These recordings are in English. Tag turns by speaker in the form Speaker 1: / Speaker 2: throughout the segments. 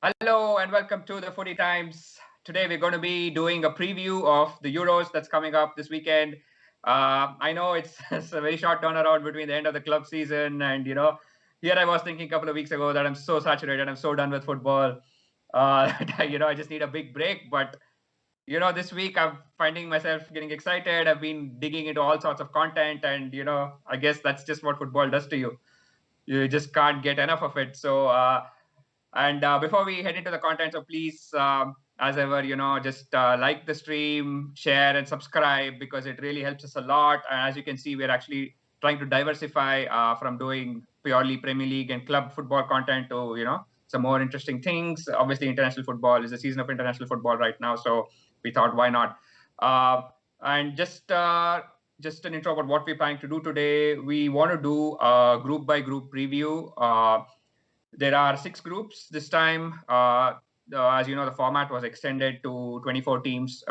Speaker 1: Hello and welcome to the Footy Times. Today we're going to be doing a preview of the Euros that's coming up this weekend. I know it's a very short turnaround between the end of the club season and, here I was thinking a couple of weeks ago that I'm so saturated, I'm so done with football, that I just need a big break. But, this week I'm finding myself getting excited. I've been digging into all sorts of content and, I guess that's just what football does to you. You just can't get enough of it. And before we head into the content, so please, as ever, just like the stream, share, and subscribe because it really helps us a lot. And as you can see, we're actually trying to diversify from doing purely Premier League and club football content to, some more interesting things. Obviously, international football is the season of international football right now, so we thought, why not? And just an intro about what we're planning to do today. We want to do a group by group preview. There are 6 groups this time. As you know, the format was extended to 24 teams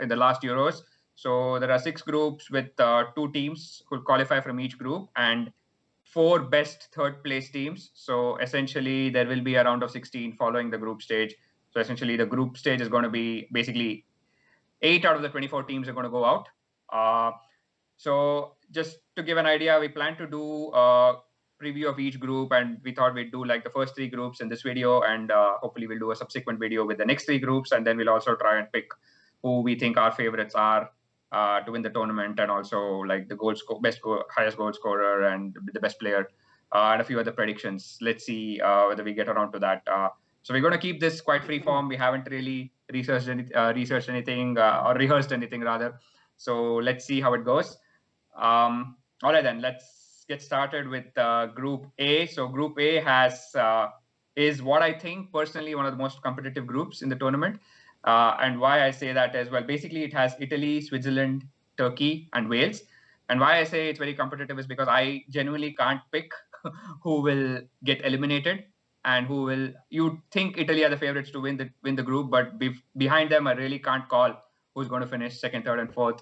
Speaker 1: in the last Euros. So there are 6 groups with 2 teams who qualify from each group and 4 best third place teams. So essentially, there will be a round of 16 following the group stage. So essentially, the group stage is going to be basically 8 out of the 24 teams are going to go out. So just to give an idea, we plan to do preview of each group, and we thought we'd do like the first 3 groups in this video, and hopefully we'll do a subsequent video with the next 3 groups, and then we'll also try and pick who we think our favorites are to win the tournament, and also like the highest goal scorer and the best player, and a few other predictions. Let's see whether we get around to that. So we're going to keep this quite free form. We haven't really researched anything or rehearsed anything rather. So let's see how it goes. All right, then let's get started with Group A. So Group A is what I think personally one of the most competitive groups in the tournament. And why I say that is, well, basically it has Italy, Switzerland, Turkey, and Wales. And why I say it's very competitive is because I genuinely can't pick who will get eliminated and who will. You think Italy are the favorites to win the group, but behind them I really can't call who's going to finish second, third, and fourth.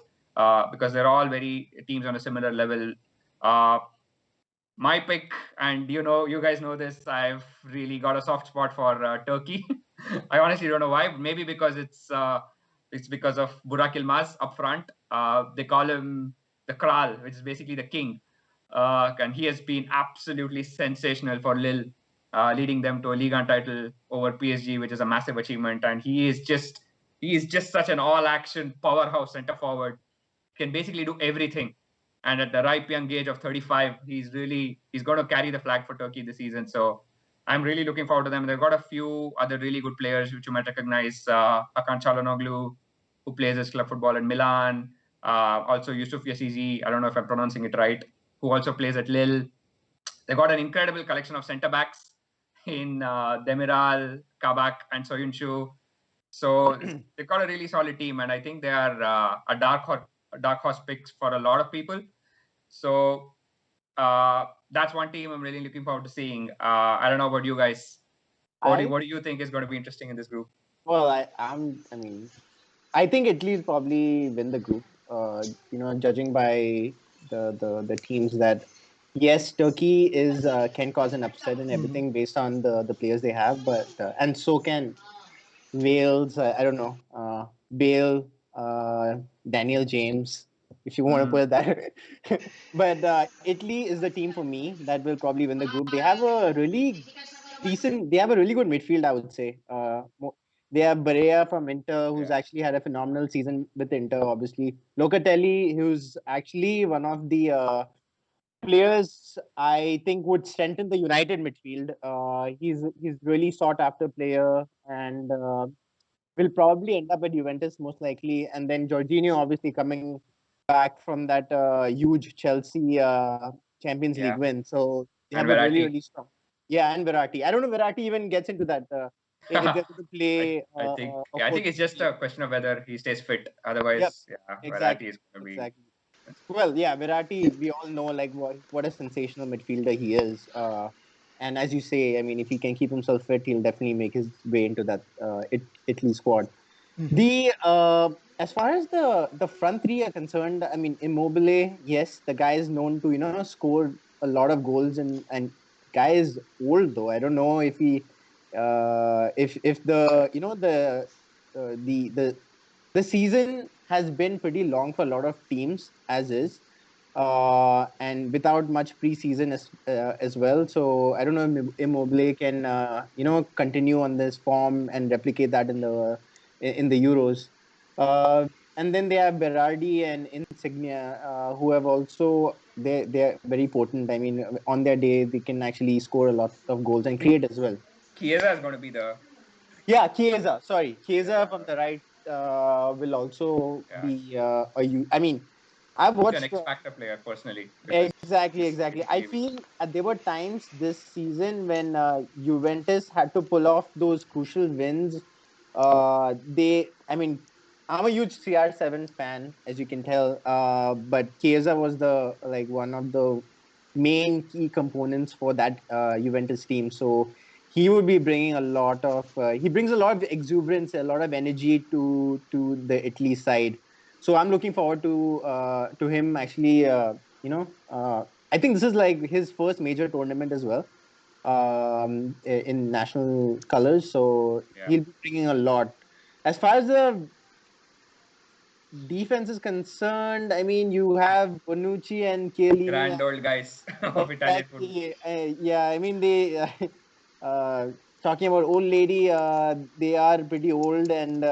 Speaker 1: Because they're all very teams on a similar level. My pick, and you guys know this, I've really got a soft spot for Turkey. I honestly don't know why. Maybe because it's because of Burak Yilmaz up front. They call him the Kral, which is basically the king. And he has been absolutely sensational for Lille, leading them to a Ligue 1 title over PSG, which is a massive achievement. And he is just such an all-action powerhouse centre forward. Can basically do everything, and at the ripe young age of 35, he's going to carry the flag for Turkey this season. So I'm really looking forward to them. They've got a few other really good players which you might recognize. Hakan Çalhanoğlu, who plays his club football in Milan. Also Yusuf Yazici, I don't know if I'm pronouncing it right, who also plays at Lille. They've got an incredible collection of centre backs in Demiral, Kabak, and Soyuncu. So they've got a really solid team, and I think they are a dark horse picks for a lot of people. So that's one team I'm really looking forward to seeing. I don't know about you guys. What do you think is going to be interesting in this group?
Speaker 2: Well, I think Italy will probably win the group. Judging by the teams that, yes, Turkey can cause an upset and everything based on the players they have, but and so can Wales. I don't know, Bale, Daniel James, if you want to put it that. But Italy is the team for me that will probably win the group. They have a really good midfield, I would say. They have Barea from Inter, who's actually had a phenomenal season with Inter, obviously. Locatelli, who's actually one of the players I think would strengthen the United midfield. He's really sought after player, and will probably end up at Juventus most likely. And then Jorginho obviously coming back from that huge Chelsea Champions League win. So they have a really, really strong. Yeah, and Verratti. I don't know if Verratti even gets into that. If they're going to play.
Speaker 1: I think it's just a question of whether he stays fit. Otherwise,
Speaker 2: exactly.
Speaker 1: Verratti is going to be.
Speaker 2: Exactly. Well, yeah, Verratti, we all know like what a sensational midfielder he is. And as you say, I mean, if he can keep himself fit, he'll definitely make his way into that Italy squad. The as far as the front three are concerned, I mean, Immobile, yes, the guy is known to score a lot of goals, and guy is old though. I don't know if he if the the season has been pretty long for a lot of teams as is, and without much preseason as well. So I don't know if Immobile can continue on this form and replicate that in the Euros. And then they have Berardi and Insignia, who have also they're very potent. I mean, on their day they can actually score a lot of goals and
Speaker 1: I think
Speaker 2: create as well.
Speaker 1: Chiesa is going to be
Speaker 2: Yeah, Chiesa. Sorry, Chiesa from
Speaker 1: uh,
Speaker 2: the right will also
Speaker 1: yeah,
Speaker 2: be I mean, I've
Speaker 1: he's an
Speaker 2: watched.
Speaker 1: X factor player personally because
Speaker 2: Exactly,
Speaker 1: he's
Speaker 2: exactly.
Speaker 1: pretty
Speaker 2: I
Speaker 1: creamy.
Speaker 2: feel there were times this season when Juventus had to pull off those crucial wins. I mean, I'm a huge CR7 fan, as you can tell. But Chiesa was the like one of the main key components for that Juventus team. So he would be bringing a lot of. He brings a lot of exuberance, a lot of energy to the Italy side. So I'm looking forward to him actually. I think this is like his first major tournament as well, in national colors. So
Speaker 1: Yeah,
Speaker 2: he'll be bringing a lot. As far as the defense is concerned, I mean, you have Bonucci and Chiellini.
Speaker 1: grand old guys of Italian football.
Speaker 2: Exactly. Yeah, I mean, they uh, talking about old lady. They are pretty old, and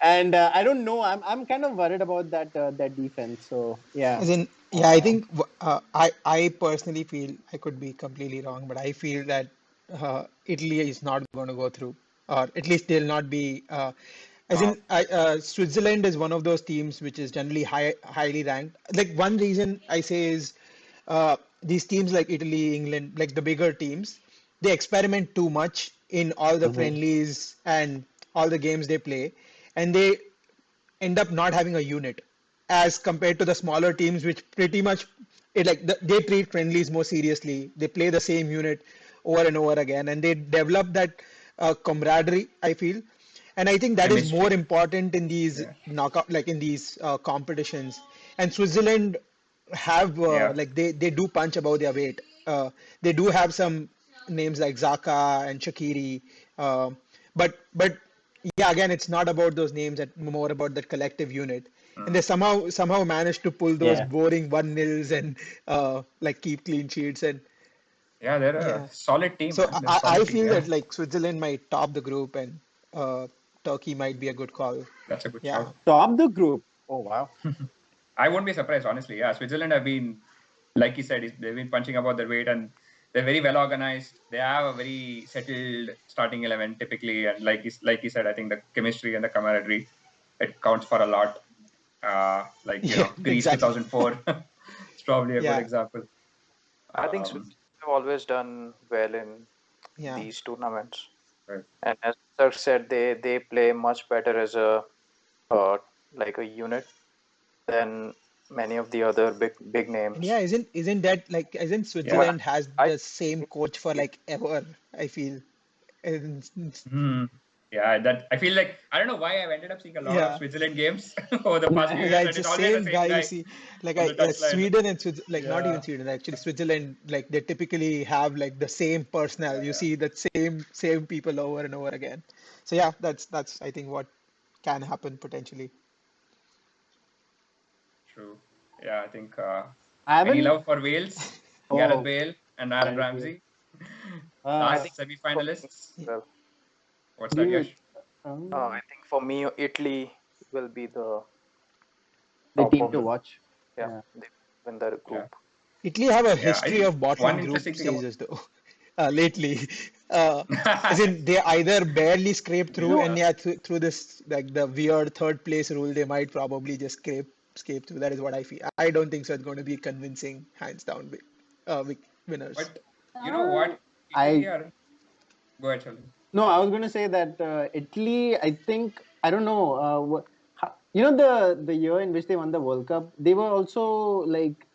Speaker 2: and I don't know. I'm kind of worried about that defense. So yeah.
Speaker 3: As in, yeah, I think I personally feel, I could be completely wrong, but I feel that Italy is not going to go through, or at least they'll not be. As
Speaker 1: uh,
Speaker 3: in, Switzerland is one of those teams which is generally highly ranked. Like one reason I say is these teams like Italy, England, like the bigger teams, they experiment too much in all the
Speaker 2: Mhm.
Speaker 3: friendlies and all the games they play, and they end up not having a unit as compared to the smaller teams which pretty much they treat friendlies more seriously. They play the same unit over and over again, and they develop that camaraderie, I feel. And I think that is more
Speaker 1: chemistry.
Speaker 3: important in these
Speaker 1: Yeah,
Speaker 3: knockout, like in these competitions. And Switzerland have
Speaker 1: yeah.
Speaker 3: they do punch above their weight. They do have some names like Zaka and Shakiri, uh, but yeah, again, it's not about those names. It's more about that collective unit. And they
Speaker 1: Mm.
Speaker 3: somehow managed to pull those
Speaker 2: Yeah.
Speaker 3: boring 1-0s and like keep clean sheets. And
Speaker 1: Yeah, they're a
Speaker 3: yeah,
Speaker 1: solid team,
Speaker 3: so
Speaker 1: man. They're a
Speaker 3: I
Speaker 1: solid team.
Speaker 3: feel
Speaker 1: Yeah,
Speaker 3: that like Switzerland might top the group, and Turkey might be a good call.
Speaker 1: that's a good
Speaker 3: Yeah.
Speaker 1: shout.
Speaker 2: Top the group. Oh wow.
Speaker 1: I won't be surprised, honestly. Yeah, Switzerland have been, like you said, they've been punching above their weight and they're very well organized. They have a very settled starting 11 typically, and like you said, I think the chemistry and the camaraderie it counts for a lot. Like
Speaker 3: Yeah,
Speaker 1: Greece
Speaker 3: exactly.
Speaker 1: 2004, it's probably a good
Speaker 3: Yeah,
Speaker 1: example.
Speaker 4: I think
Speaker 1: Um,
Speaker 4: Switzerland have always done well in
Speaker 3: yeah.
Speaker 4: these tournaments.
Speaker 1: right.
Speaker 4: And as Sir said, they play much better as a uh, like a unit than many of the other big
Speaker 3: And
Speaker 4: names.
Speaker 3: yeah, isn't that like, isn't
Speaker 4: Even
Speaker 1: Yeah.
Speaker 3: Switzerland has
Speaker 4: I
Speaker 3: the same coach for like ever, I feel. And,
Speaker 1: Hmm. Yeah, that I feel like I don't know why I've ended up seeing a lot of
Speaker 3: yeah.
Speaker 1: Switzerland games over the past few
Speaker 2: Yeah.
Speaker 3: Yeah,
Speaker 1: years,
Speaker 3: it's
Speaker 1: and
Speaker 3: the
Speaker 1: it's always the
Speaker 3: same
Speaker 1: same
Speaker 3: guy you
Speaker 1: guy
Speaker 3: see. Like
Speaker 1: on the touchline.
Speaker 3: Sweden and like not even
Speaker 1: Yeah,
Speaker 3: Sweden, actually Switzerland, like they typically have like the same personnel. You
Speaker 1: yeah,
Speaker 3: see that same people over and over again. So yeah, that's I think what can happen potentially.
Speaker 1: true. Yeah, I think
Speaker 2: I
Speaker 1: any
Speaker 2: haven't.
Speaker 1: love for Wales, Gareth
Speaker 2: Oh,
Speaker 1: Bale and Aaron
Speaker 2: Gareth Bale.
Speaker 1: Ramsey,
Speaker 4: I
Speaker 2: Uh,
Speaker 4: think
Speaker 1: last
Speaker 4: for me,
Speaker 1: semi-finalists.
Speaker 3: Y-
Speaker 4: well,
Speaker 1: What's that,
Speaker 2: you
Speaker 1: Yash?
Speaker 4: I
Speaker 2: um,
Speaker 4: think for me, Italy will be the
Speaker 2: the
Speaker 4: top
Speaker 2: team
Speaker 4: of
Speaker 2: to
Speaker 4: the
Speaker 2: watch.
Speaker 4: yeah.
Speaker 2: Yeah.
Speaker 4: They win the
Speaker 1: Yeah,
Speaker 4: group.
Speaker 3: Italy have a
Speaker 1: yeah. I
Speaker 3: history
Speaker 1: think
Speaker 3: of
Speaker 1: one
Speaker 3: bottling group
Speaker 1: interesting thing about
Speaker 3: stages though. Lately, as in they either barely scrape through,
Speaker 2: No,
Speaker 3: and
Speaker 1: yeah,
Speaker 3: yeah, through this like the weird third place rule, they might probably just scrape through. That is what I feel. I don't think so. It's going to be convincing, hands down, winners.
Speaker 1: but you know what? Italy
Speaker 2: I
Speaker 1: are go ahead, Sheldon.
Speaker 2: no. I was going to say that Italy. I think I don't know. The year in which they won the World Cup, they were also like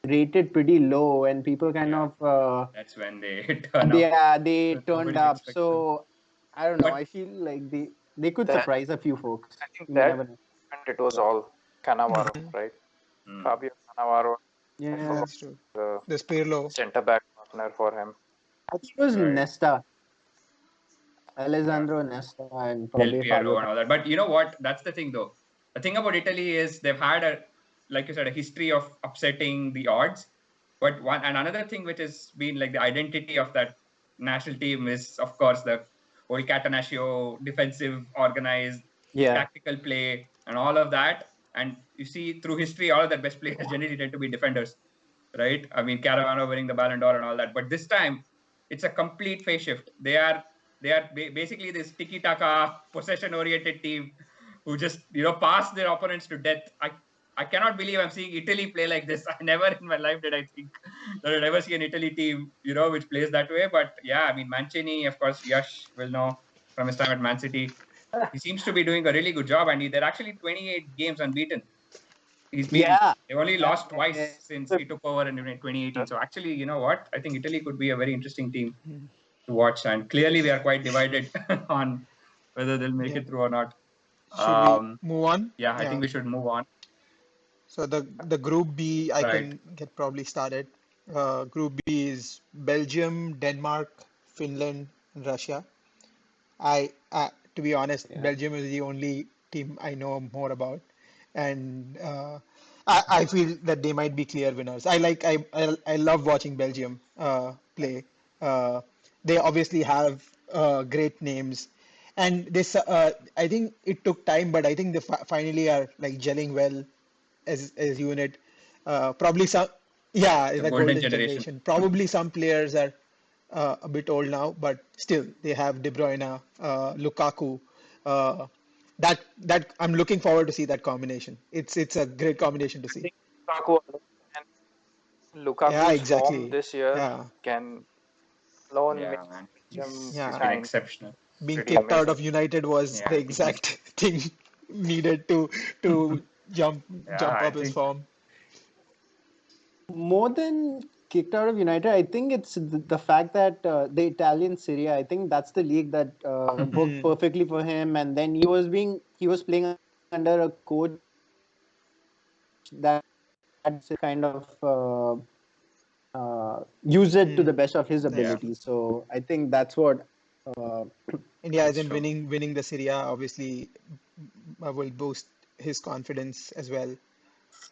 Speaker 2: rated pretty low, and people kind
Speaker 1: Yeah,
Speaker 2: of
Speaker 1: that's when they turn up
Speaker 2: they
Speaker 1: when
Speaker 2: turned
Speaker 1: nobody
Speaker 2: up.
Speaker 1: expects them.
Speaker 2: So I don't know.
Speaker 1: But
Speaker 2: I feel like they could
Speaker 4: That
Speaker 2: surprise a few folks.
Speaker 4: I think
Speaker 2: You
Speaker 4: that
Speaker 2: never know.
Speaker 4: and it was all Cannavaro,
Speaker 3: Mhm.
Speaker 4: right?
Speaker 1: hmm,
Speaker 4: Fabio Cannavaro. I
Speaker 2: Yeah.
Speaker 4: forgot
Speaker 3: That's true.
Speaker 4: the
Speaker 3: The Spirlo.
Speaker 4: center back. partner for him.
Speaker 2: I think it was
Speaker 1: Right.
Speaker 2: Nesta, Alessandro Nesta, and
Speaker 1: Del
Speaker 2: probably
Speaker 1: Piero
Speaker 2: Fabio.
Speaker 1: and all that. But you know what? That's the thing, though. The thing about Italy is they've had like you said, a history of upsetting the odds. But one and another thing which has been like the identity of that national team is, of course, the whole Catenaccio defensive, organized,
Speaker 2: Yeah,
Speaker 1: tactical play, and all of that. And you see through history, all of their best players generally tend to be defenders, right? I mean, Caravano winning the Ballon d'Or and all that. But this time, it's a complete phase shift. They are basically this tiki taka possession oriented team who just pass their opponents to death. I cannot believe I'm seeing Italy play like this. I never in my life did I think that I'd ever see an Italy team which plays that way. But yeah, I mean, Mancini, of course, Yash will know from his time at Man City. He seems to be doing a really good job, and they're actually 28 games unbeaten.
Speaker 2: yeah,
Speaker 1: They've only
Speaker 2: yeah,
Speaker 1: lost twice since he took over in 2018. So actually, you know what? I think Italy could be a very interesting team to watch, and clearly we are quite divided on whether they'll make
Speaker 3: Yeah.
Speaker 1: it through or not.
Speaker 3: Should we move on?
Speaker 1: Yeah, I think we should move on.
Speaker 3: So the Group B, I
Speaker 1: Right.
Speaker 3: can get probably started. Group B is Belgium, Denmark, Finland, and Russia. To be honest,
Speaker 2: yeah.
Speaker 3: Belgium is the only team I know more about, and I feel that they might be clear winners. I love watching Belgium play. They obviously have great names, and I think it took time, but I think they finally are like gelling well as unit. Probably some, yeah,
Speaker 1: The
Speaker 3: the
Speaker 1: golden
Speaker 3: golden
Speaker 1: generation.
Speaker 3: generation. Probably some players are a bit old now, but still they have De Bruyne, Lukaku. Uh, that I'm looking forward to see that combination. It's a great combination to
Speaker 4: I
Speaker 3: see.
Speaker 4: think Lukaku and
Speaker 3: Yeah,
Speaker 4: Lukaku's form
Speaker 3: exactly.
Speaker 4: this year
Speaker 3: Yeah,
Speaker 4: can alone make
Speaker 1: Yeah, man.
Speaker 4: Belgium
Speaker 1: He's
Speaker 3: yeah.
Speaker 1: been
Speaker 4: shine
Speaker 1: exceptional.
Speaker 3: Being
Speaker 4: pretty
Speaker 3: kicked out
Speaker 4: amazing.
Speaker 3: of United was
Speaker 1: Yeah,
Speaker 3: the
Speaker 1: I think
Speaker 3: exact thing needed to jump
Speaker 1: yeah,
Speaker 3: jump
Speaker 1: I
Speaker 3: up his
Speaker 1: think
Speaker 3: form.
Speaker 2: More than kicked out of United, I think it's the fact that the Italian Serie A, I think that's the league that worked
Speaker 3: Hmm.
Speaker 2: perfectly for him. And then he was playing under a coach that kind of use it to the
Speaker 3: Hmm.
Speaker 2: best of his
Speaker 3: That's
Speaker 1: yeah,
Speaker 3: true.
Speaker 2: ability. So I think that's what. Uh,
Speaker 3: India, as
Speaker 1: that's
Speaker 3: in
Speaker 1: true.
Speaker 3: winning the Serie A, obviously will boost his confidence as well.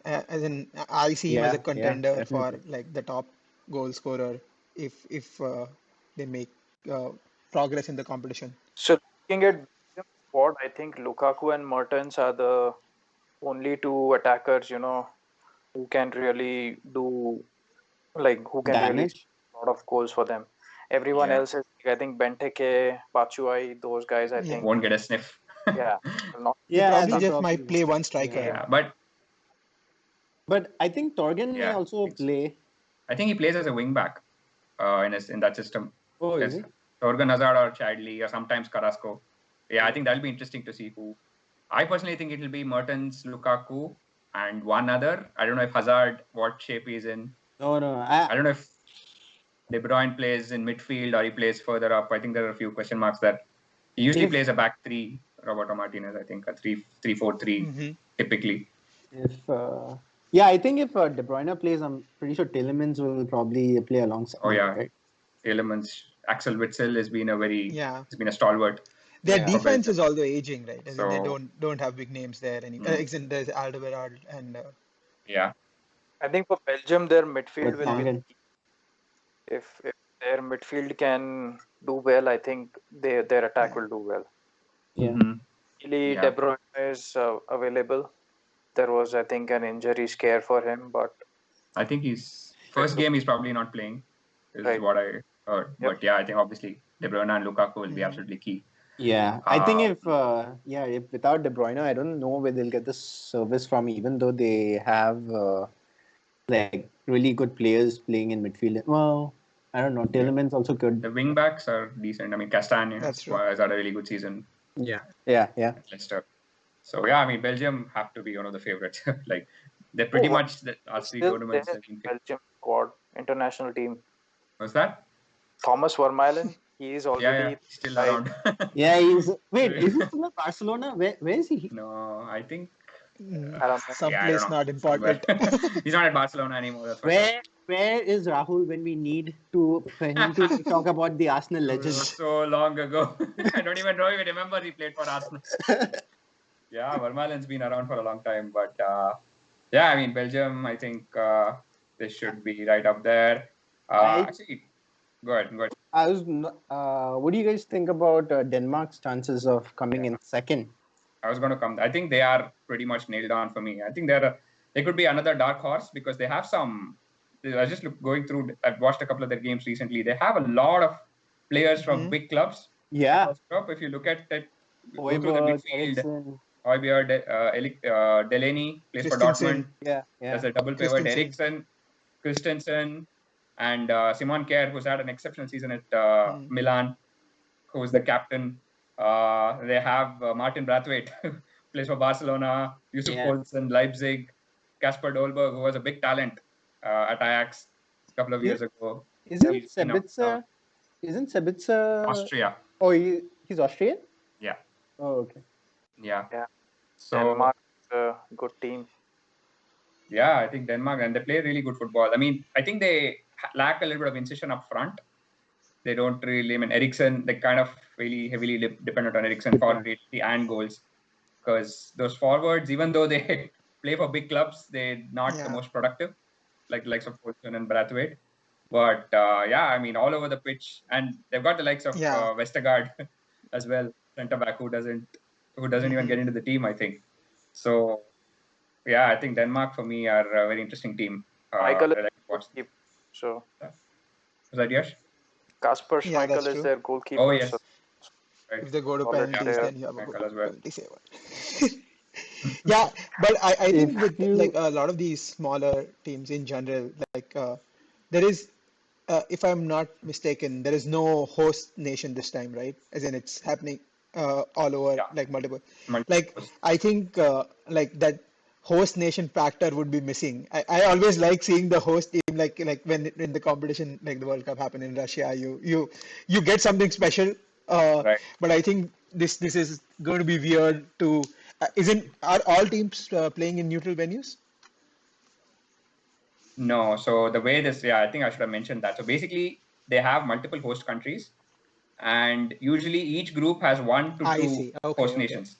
Speaker 3: As in, I see him as a
Speaker 2: yeah, yeah,
Speaker 3: contender for
Speaker 2: definitely.
Speaker 3: like the top goal scorer if they make uh, progress in the competition.
Speaker 4: So looking at Belgium squad, I think Lukaku and Mertens are the only two attackers, who can really do who can really
Speaker 2: Damage.
Speaker 4: score a lot of goals for them. Everyone
Speaker 1: Yeah,
Speaker 4: else is I think Benteke, Batshuayi, those guys I
Speaker 3: Yeah,
Speaker 4: think
Speaker 1: won't get a sniff.
Speaker 4: yeah, will not
Speaker 3: they
Speaker 2: Yeah,
Speaker 3: probably
Speaker 2: they
Speaker 4: start.
Speaker 3: just
Speaker 2: probably
Speaker 3: might play
Speaker 2: won't.
Speaker 3: one striker.
Speaker 2: Yeah,
Speaker 1: Yeah, but
Speaker 2: but I think Torgan may
Speaker 1: yeah,
Speaker 2: also play.
Speaker 1: I think he plays as a wing back in that system.
Speaker 2: Oh, is
Speaker 1: There's
Speaker 2: he?
Speaker 1: Torgan Hazard or Chadley or sometimes Carrasco. Yeah, I
Speaker 2: Yeah.
Speaker 1: think that'll be interesting to see who. I personally think it'll be Mertens, Lukaku, and one other. I don't know if Hazard, what shape he's in.
Speaker 2: No, no.
Speaker 1: I don't know if De Bruyne plays in midfield or he plays further up. I think there are a few question marks there. He usually
Speaker 2: If
Speaker 1: plays a back three, Roberto Martinez, I think, a 3-4-3
Speaker 3: Hmm.
Speaker 1: typically.
Speaker 2: if yeah, I think if De Bruyne plays, I'm pretty sure Tielemans will probably play alongside
Speaker 1: Oh
Speaker 2: him,
Speaker 1: yeah.
Speaker 2: right?
Speaker 1: Elements. Axel Witzel
Speaker 3: Yeah,
Speaker 1: has been a stalwart
Speaker 3: their
Speaker 2: Yeah.
Speaker 1: for
Speaker 3: defense
Speaker 1: Belgium.
Speaker 3: is also aging, right? As in they
Speaker 1: So
Speaker 3: don't have big names there any.
Speaker 1: mm,
Speaker 3: There's Alderweireld and
Speaker 1: yeah.
Speaker 4: I think for Belgium their midfield will be the
Speaker 2: Vertonghen.
Speaker 4: key. If their midfield can do well, I think their attack
Speaker 3: yeah.
Speaker 4: will do well.
Speaker 2: Yeah.
Speaker 4: Really, De
Speaker 1: Yeah.
Speaker 4: Bruyne is available. There was, I think, an injury scare for him, but
Speaker 1: I think he's
Speaker 4: should
Speaker 1: first
Speaker 4: do
Speaker 1: game he's probably not playing, is
Speaker 4: right.
Speaker 1: what I heard.
Speaker 4: Yep.
Speaker 1: But yeah, I think obviously De Bruyne and Lukaku will be
Speaker 3: Hmm.
Speaker 1: absolutely key.
Speaker 2: Yeah, I think
Speaker 1: Uh,
Speaker 2: if without De Bruyne, I don't know where they'll get the service from. Even though they have like really good players playing in midfield. Well, I don't know.
Speaker 1: yeah.
Speaker 2: Tielemans also good.
Speaker 1: The wing backs are decent. I mean, Castagne
Speaker 3: That's true.
Speaker 1: has had a really good season
Speaker 2: Yeah. Yeah, yeah.
Speaker 1: at Leicester. So yeah, I mean, Belgium have to be one of the favorites. Like they're
Speaker 4: Oh,
Speaker 1: pretty much the
Speaker 4: he's
Speaker 1: last three
Speaker 4: still there
Speaker 1: tournaments
Speaker 4: in
Speaker 1: have been.
Speaker 4: Belgium squad international team.
Speaker 1: Was that?
Speaker 4: Thomas Vermaelen, he is
Speaker 1: Yeah,
Speaker 4: already
Speaker 1: still
Speaker 4: like
Speaker 1: around.
Speaker 2: Yeah, wait, is he still at Barcelona? Where is he?
Speaker 1: No, I think
Speaker 3: Mm,
Speaker 4: I don't know.
Speaker 1: yeah, I don't
Speaker 3: someplace
Speaker 1: know.
Speaker 3: not
Speaker 1: Somewhere.
Speaker 3: important.
Speaker 1: He's not at Barcelona anymore, that's for sure.
Speaker 2: Where where is Rahul when we need to for him to talk about the Arsenal
Speaker 1: It was
Speaker 2: legends?
Speaker 1: so long ago. I don't even remember he played for Arsenal. Yeah, Vermaelen's been around for a long time, but yeah, I mean Belgium. I think they should be right up there. Actually, go ahead.
Speaker 2: What do you guys think about Denmark's chances of coming in second?
Speaker 1: I was going to come. I think they are pretty much nailed on for me. I think they could be another dark horse because they have some. I was just going through. I've watched a couple of their games recently. They have a lot of players from big clubs.
Speaker 2: Yeah.
Speaker 1: Across Europe. If you look at it, go through the
Speaker 2: Højbjerg,
Speaker 1: midfield.
Speaker 2: Eriksen.
Speaker 1: Højbjerg, Delaney plays for
Speaker 3: Christensen.
Speaker 1: Dortmund.
Speaker 2: Yeah.
Speaker 1: There's a double pivot.
Speaker 3: Christensen.
Speaker 1: Eriksen, Christensen, and Simon Kjær, who's had an exceptional season at Milan, who's the captain. They have Martin Braithwaite, plays for Barcelona, Yusuf Poulsen, Leipzig, Kasper Dolberg, who was a big talent at Ajax a couple of years ago.
Speaker 2: Isn't Sabitzer
Speaker 1: Austria?
Speaker 2: Oh, he's Austrian?
Speaker 1: Yeah.
Speaker 2: Oh, okay.
Speaker 1: Yeah.
Speaker 4: So Denmark is a good team.
Speaker 1: Yeah, I think Denmark, and they play really good football. I mean, I think they lack a little bit of incision up front. They don't really, I mean, Eriksen, they kind of really heavily dependent on Eriksen for creativity and goals. Because those forwards, even though they play for big clubs, they're not the most productive, like the likes of Poulsen and Braithwaite. But yeah, I mean, all over the pitch. And they've got the likes of Vestergaard as well, centre back, who doesn't even get into the team, I think. So, yeah, I think Denmark for me are a very interesting team.
Speaker 4: Michael is goalkeeper. So,
Speaker 1: was that Yash?
Speaker 4: Kasper Schmeichel is their goalkeeper.
Speaker 1: Oh, yes.
Speaker 4: So,
Speaker 1: right.
Speaker 3: If they go to penalties, then you have a good penalty saver. Yeah, but I think with like a lot of these smaller teams in general, like there is, if I'm not mistaken, there is no host nation this time, right? As in it's happening all over, like multiple. Like I think like that host nation factor would be missing. I always like seeing the host team like when in the competition like the World Cup happened in Russia, you get something special. But I think this is going to be weird to. Are all teams playing in neutral venues?
Speaker 1: No. So the way this, I think I should have mentioned that. So basically, they have multiple host countries, and usually each group has 1 to 2 host nations.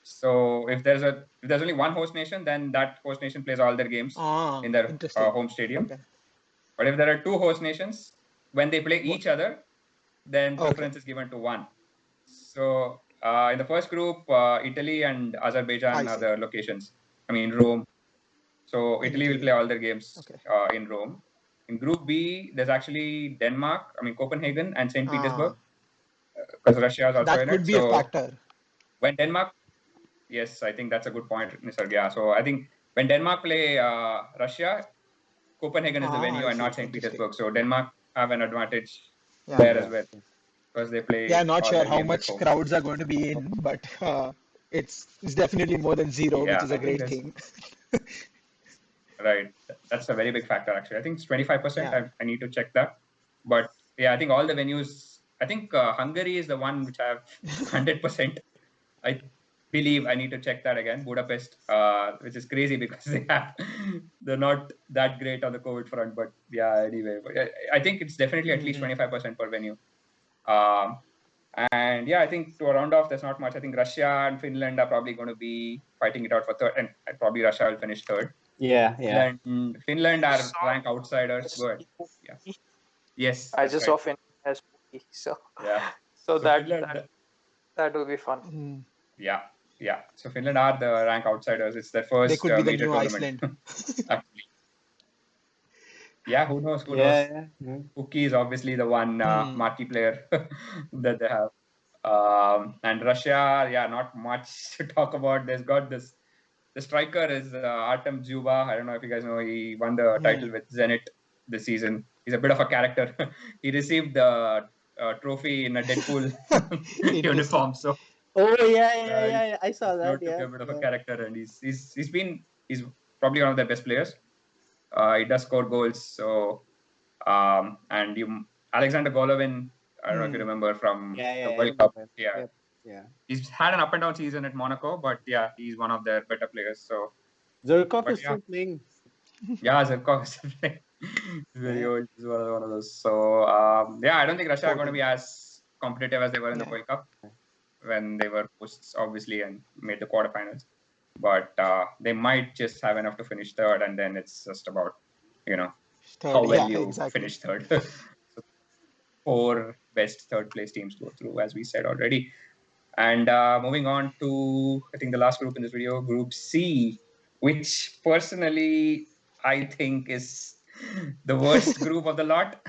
Speaker 1: So if there's only one host nation, then that host nation plays all their games in their home stadium. Okay. But if there are 2 host nations, when they play each other, then preference is given to one. So in the first group, Italy and Azerbaijan are the locations. I mean, Rome. So Italy will play all their games in Rome. In Group B, there's actually Denmark, Copenhagen and St. Petersburg, because Russia is also in it.
Speaker 3: That could be a factor.
Speaker 1: When Denmark, yes, I think that's a good point, Nisarg. Yeah, so I think when Denmark play Russia, Copenhagen is the venue and not St. Petersburg. So Denmark have an advantage there as well, because they play.
Speaker 3: Yeah, not sure how much crowds are going to be in, but it's definitely more than 0, which is a great thing.
Speaker 1: Right, that's a very big factor actually. I think it's 25%. I need to check that, but yeah, I think all the venues. I think Hungary is the one which I have 100%. I believe I need to check that again. Budapest, which is crazy because they're not that great on the COVID front. But yeah, anyway, I think it's definitely at least 25% per venue. And yeah, I think to round off, there's not much. I think Russia and Finland are probably going to be fighting it out for third, and probably Russia will finish third.
Speaker 2: Yeah.
Speaker 1: Finland are rank outsiders. Good. Yeah. Yes.
Speaker 4: I just saw Finland as Footy, so
Speaker 1: yeah.
Speaker 4: So that will be fun.
Speaker 1: Yeah. So Finland are the rank outsiders. It's their first
Speaker 3: they could be the
Speaker 1: major
Speaker 3: new
Speaker 1: tournament.
Speaker 3: Iceland.
Speaker 1: Actually. Yeah, who knows? Pukki is obviously the one marquee player that they have. And Russia, not much to talk about. There's got this. The striker is Artem Dzyuba. I don't know if you guys know. He won the title with Zenit this season. He's a bit of a character. He received the trophy in a Deadpool uniform. So.
Speaker 2: Oh yeah. I saw that.
Speaker 1: A bit of a character, and he's probably one of their best players. He does score goals. So, and Alexander Golovin. I don't know if you remember from the World Cup. Yeah. He's had an up and down season at Monaco, but yeah, he's one of their better players. So
Speaker 2: Zhirkov is still playing.
Speaker 1: Yeah, Zhirkov is still playing. Very old. He's one of those. So yeah, I don't think Russia are going to be as competitive as they were in the World Cup when they were hosts, obviously, and made the quarterfinals. But they might just have enough to finish third, and then it's just about how well you finish third. So 4 best third place teams go through, as we said already. And moving on to, I think, the last group in this video, Group C, which personally I think is the worst group of the lot.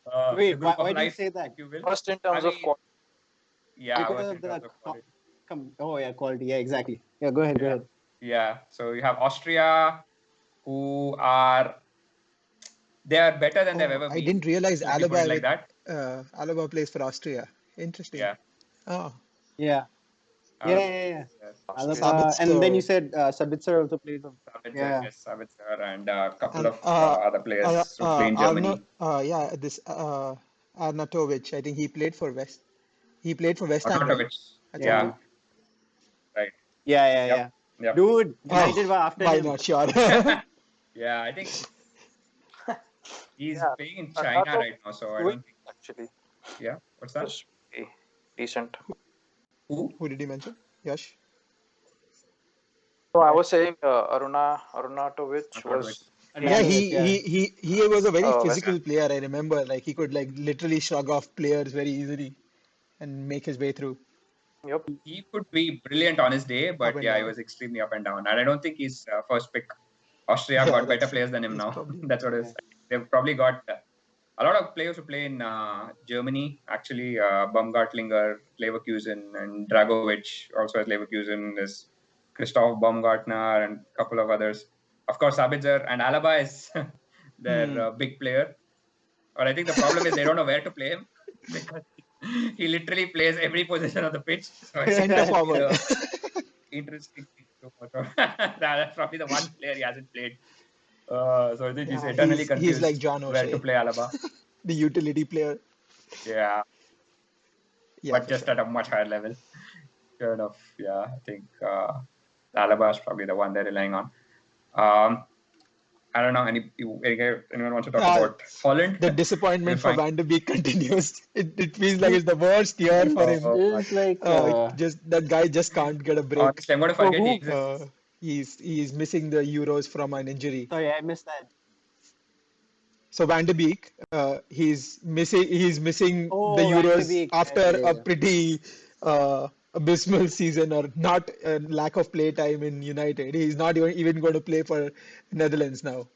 Speaker 1: The
Speaker 2: Wait,
Speaker 1: group of
Speaker 2: why do you
Speaker 1: life,
Speaker 2: say that?
Speaker 1: if you will.
Speaker 4: First in terms of quality.
Speaker 1: Yeah,
Speaker 2: Because
Speaker 1: worst
Speaker 2: of
Speaker 1: in terms
Speaker 2: the
Speaker 1: of quality.
Speaker 2: quality. Yeah, exactly. Yeah, go ahead.
Speaker 1: Yeah, so you have Austria, who are better than they've ever been.
Speaker 3: I didn't realize
Speaker 1: Let me put it like that.
Speaker 3: Alaba plays for Austria. Interesting.
Speaker 1: Yeah.
Speaker 3: Oh.
Speaker 2: Yeah.
Speaker 1: Yes.
Speaker 2: Alaba, and then you said Sabitzer also plays.
Speaker 1: Sabitzer, yes, Sabitzer, and a couple of other players who play in
Speaker 3: Arno,
Speaker 1: Germany.
Speaker 3: this Arnautovic, I think he played for West. He played for West Ham, right?
Speaker 1: Arnautovic, yeah, right.
Speaker 2: Yeah.
Speaker 1: Yep.
Speaker 2: Dude, United were after
Speaker 3: why
Speaker 2: him.
Speaker 3: not? Sure.
Speaker 1: Yeah, I think he's playing in
Speaker 4: Arnautovic
Speaker 1: China right now, so I don't think.
Speaker 4: Actually,
Speaker 1: Yeah, what's that?
Speaker 4: was decent.
Speaker 1: Who
Speaker 3: did he mention? Yash.
Speaker 4: So I was saying Arnautovic was.
Speaker 3: Yeah, he was a very physical player. I remember, like he could literally shrug off players very easily and make his way through.
Speaker 4: Yep.
Speaker 1: He could be brilliant on his day, but yeah, he was extremely up and down. And I don't think he's first pick. Austria have got better players than him now. That's what it is. They've probably got a lot of players who play in Germany. Actually, Baumgartlinger, Leverkusen, and Dragovic also at Leverkusen. There's Christoph Baumgartner and a couple of others. Of course, Sabitzer and Alaba is their big player. But I think the problem is they don't know where to play him because he literally plays every position of the pitch. So
Speaker 3: Center forward.
Speaker 1: Interesting thing to watch. That's probably the one player he hasn't played. So I think he's eternally confused
Speaker 3: he's like John
Speaker 1: where to
Speaker 3: O'Shea,
Speaker 1: play Alaba.
Speaker 3: the utility player.
Speaker 1: Yeah, but just at a much higher level. Fair enough. Yeah, I think Alaba is probably the one they're relying on. I don't know. Anyone wants to talk about Holland?
Speaker 3: The disappointment for Van de Beek continues. It feels like it's the worst year for him.
Speaker 2: It's like
Speaker 3: just that guy just can't get a break.
Speaker 1: Honestly, I'm going to forget he exists.
Speaker 3: He's missing the Euros from an injury.
Speaker 2: Sorry, I missed that.
Speaker 3: So Van de Beek, he's missing the Euros after a pretty abysmal season, or not a lack of play time in United. He's not even going to play for Netherlands now.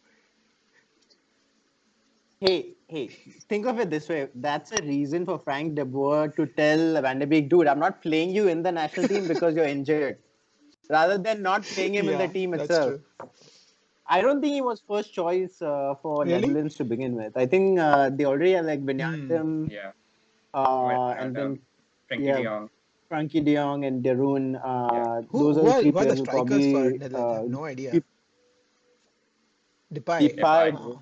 Speaker 2: Hey, think of it this way. That's a reason for Frank de Boer to tell Van de Beek, dude, I'm not playing you in the national team because you're injured. Rather than not playing him in the team itself. True. I don't think he was first choice for Netherlands to begin with. I think they already had like Wijnaldum.
Speaker 1: Yeah.
Speaker 2: And then Frankie de Jong and De Roon.
Speaker 3: Those are the three players who probably for Netherlands? I have no idea. Depay.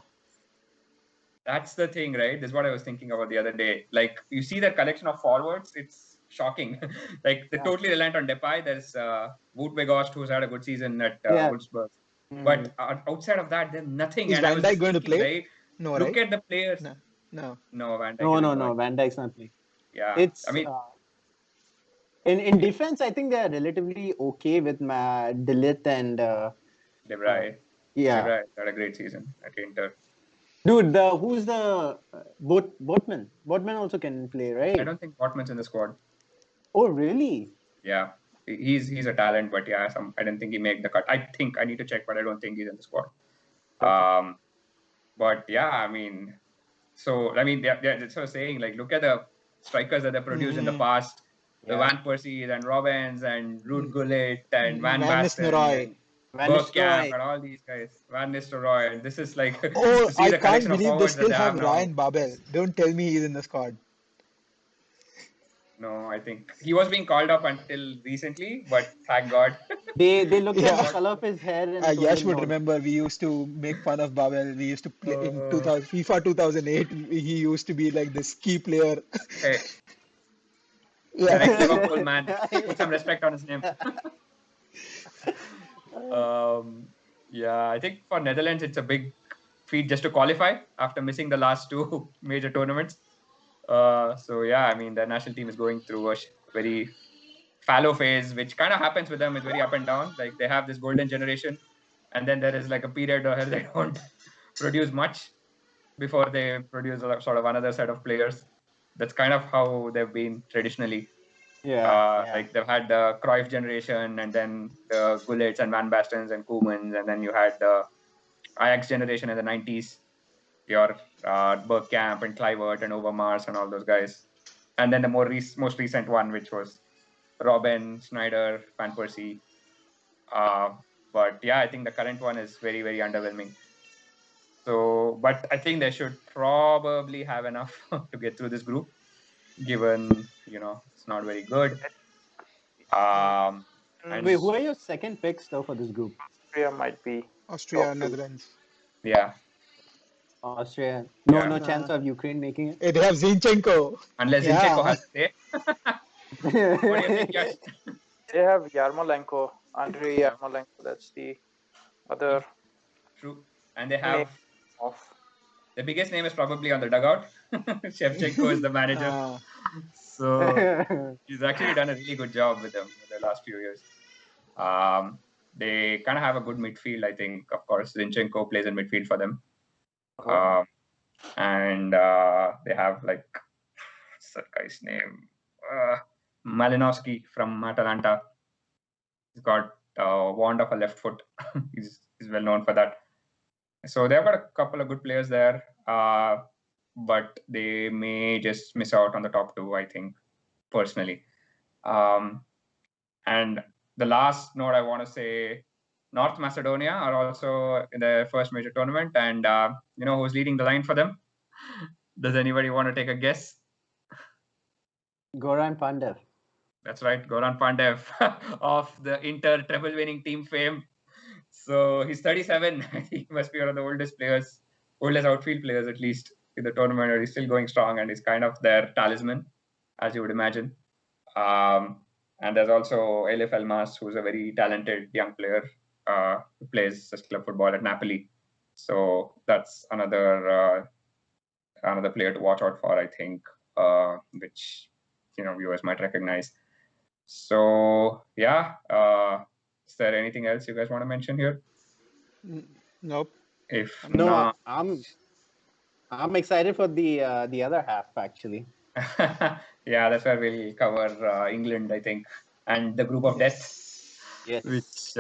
Speaker 1: That's the thing, right? This is what I was thinking about the other day. Like, you see that collection of forwards, it's shocking. Like, they're totally reliant on Depay. There's Wout Weghorst, who's had a good season at Wolfsburg. But outside of that, there's nothing.
Speaker 3: Is Van Dijk going to play?
Speaker 1: Right?
Speaker 3: No,
Speaker 1: Look at the players.
Speaker 3: No,
Speaker 1: Van Dijk.
Speaker 2: No, Van Dijk's not playing.
Speaker 1: Yeah,
Speaker 2: it's. I mean, in defense, I think they're relatively okay with De Ligt and De
Speaker 1: Vrij.
Speaker 2: Yeah,
Speaker 1: De Vrij had a great season at Inter.
Speaker 2: Dude, who's the Botman? Botman also can play, right?
Speaker 1: I don't think Botman's in the squad.
Speaker 2: Oh, really?
Speaker 1: Yeah, he's a talent, but yeah, I don't think he made the cut. I think I need to check, but I don't think he's in the squad. Okay. But yeah, I mean, that's what I was saying. Like, look at the strikers that they produced in the past. The Van Persie and Robbins and Ruud Gullit and Van Basten. Bergkamp and all these guys, Van Nistelrooy, and this is like
Speaker 3: I can't believe they still have Ryan Babel. Don't tell me he's in the squad.
Speaker 1: No, I think he was being called up until recently, but thank God.
Speaker 2: They looked at the color of his hair. And
Speaker 3: Yash would remember we used to make fun of Babel. We used to play in FIFA 2008. He used to be like this key player.
Speaker 1: Hey. The next Liverpool man. Put some respect on his name. Yeah, I think for Netherlands it's a big feat just to qualify after missing the last two major tournaments. So yeah, I mean, the national team is going through a very fallow phase, which kind of happens with them. It's very up and down. Like they have this golden generation, and then there is like a period where they don't produce much before they produce sort of another set of players. That's kind of how they've been traditionally. Like they've had the Cruyff generation, and then the Gullets and Van Bastens and Koemans, and then you had the Ajax generation in the 90s, your Bergkamp and Kluivert and Overmars and all those guys. And then the most recent one, which was Robben, Sneijder, Van Persie. But yeah, I think the current one is very, very underwhelming. So, but I think they should probably have enough to get through this group, given, it's not very good.
Speaker 2: Wait, who are your second picks though for this group?
Speaker 4: Austria might be.
Speaker 3: Austria, Netherlands.
Speaker 1: Yeah.
Speaker 2: Austria. No chance of Ukraine making it.
Speaker 3: They have Zinchenko.
Speaker 1: Unless Zinchenko has to stay. What do you think, Yash?
Speaker 4: They have Yarmolenko, Andrei Yarmolenko. That's the other.
Speaker 1: True. And they have the biggest name is probably on the dugout. Shevchenko is the manager. So he's actually done a really good job with them in the last few years. They kind of have a good midfield, I think. Of course, Zinchenko plays in midfield for them. And they have what's that guy's name? Malinowski from Atalanta. He's got a wand of a left foot. he's well known for that. So they've got a couple of good players there, but they may just miss out on the top two, I think, personally. And the last note I want to say, North Macedonia are also in their first major tournament, and who's leading the line for them? Does anybody want to take a guess?
Speaker 2: Goran Pandev.
Speaker 1: That's right, Goran Pandev of the Inter treble-winning team fame. So he's 37. He must be one of the oldest outfield players at least in the tournament. Or he's still going strong, and he's kind of their talisman, as you would imagine. And there's also Elif Elmas, who's a very talented young player who plays club football at Napoli. So that's another player to watch out for, I think, which viewers might recognize. So yeah, is there anything else you guys want to mention here?
Speaker 3: Nope.
Speaker 1: If
Speaker 2: no,
Speaker 1: not,
Speaker 2: I'm excited for the other half actually.
Speaker 1: Yeah, that's where we'll cover England, I think, and the group of death.
Speaker 2: Yes.
Speaker 1: Which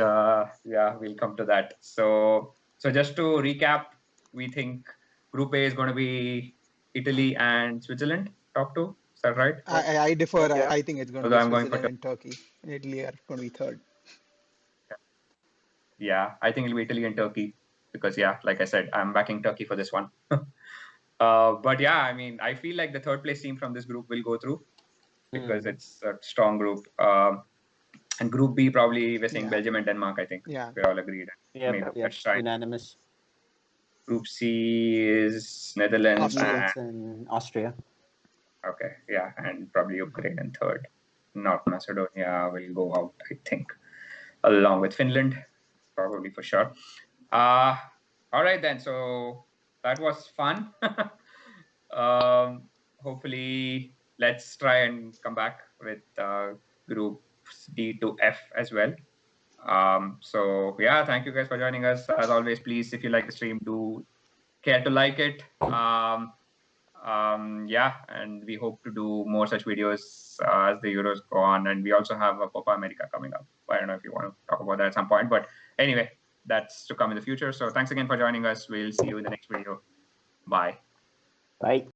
Speaker 1: we'll come to that. So just to recap, we think Group A is going to be Italy and Switzerland, top two. Is that right?
Speaker 3: I differ.
Speaker 4: Yeah.
Speaker 3: I think it's going to be Switzerland and Turkey. And Italy are going to be third.
Speaker 1: Yeah, I think it'll be Italy and Turkey because, like I said, I'm backing Turkey for this one. But yeah, I mean, I feel like the third place team from this group will go through because it's a strong group. And Group B, probably we're saying Belgium and Denmark, I think.
Speaker 3: Yeah.
Speaker 1: We're all agreed.
Speaker 2: Yeah, unanimous.
Speaker 1: Group C is Netherlands
Speaker 2: and Austria.
Speaker 1: Okay, yeah, and probably Ukraine in third. North Macedonia will go out, I think, along with Finland, probably for sure. All right then, so that was fun. Hopefully, let's try and come back with groups D to F as well. So yeah, thank you guys for joining us. As always, please, if you like the stream, do care to like it. And we hope to do more such videos as the Euros go on. And we also have a Copa America coming up. I don't know if you want to talk about that at some point, but anyway, that's to come in the future. So thanks again for joining us. We'll see you in the next video. Bye.
Speaker 2: Bye.